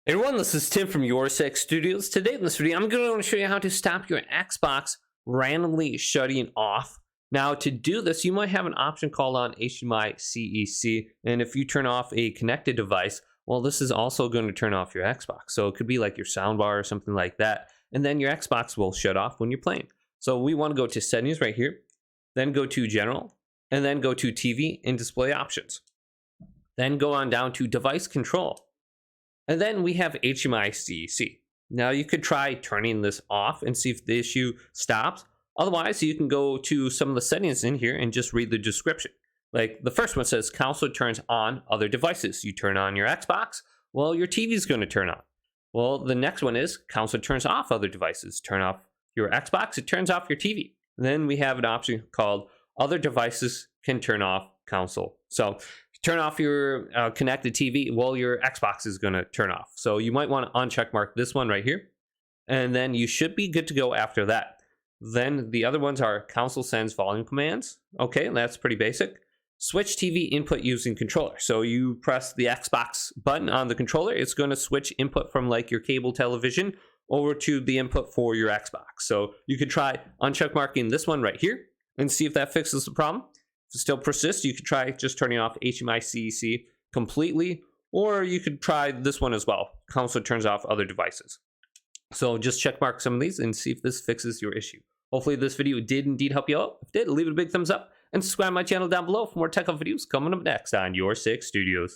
Hey everyone, this is Tim from YourSixGaming. Today in this video, I'm going to show you how to stop your Xbox randomly shutting off. Now, to do this, you might have an option called on HDMI-CEC, and if you turn off a connected device, well, this is also going to turn off your Xbox. So it could be like your soundbar or something like that, and then your Xbox will shut off when you're playing. So we want to go to Settings right here, then go to General, and then go to TV and Display Options. Then go on down to Device Control. And then we have HDMI-CEC. Now you could try turning this off and see if the issue stops. Otherwise, you can go to some of the settings in here and just read the description. Like the first one says, console turns on other devices. You turn on your Xbox, well, your TV is going to turn on. Well, the next one is console turns off other devices. Turn off your Xbox, it turns off your TV. And then we have an option called other devices can turn off console. So turn off your connected TV, well, your Xbox is going to turn off. So you might want to uncheck mark this one right here. And then you should be good to go after that. Then the other ones are console sends volume commands. Okay, that's pretty basic. Switch TV input using controller. So you press the Xbox button on the controller, it's going to switch input from like your cable television over to the input for your Xbox. So you could try uncheck marking this one right here and see if that fixes the problem. If it still persists, you could try just turning off HDMI-CEC completely, or you could try this one as well. Console turns off other devices. So just check mark some of these and see if this fixes your issue. Hopefully this video did indeed help you out. If it did, leave it a big thumbs up and subscribe to my channel down below for more tech videos coming up next on YourSixGaming.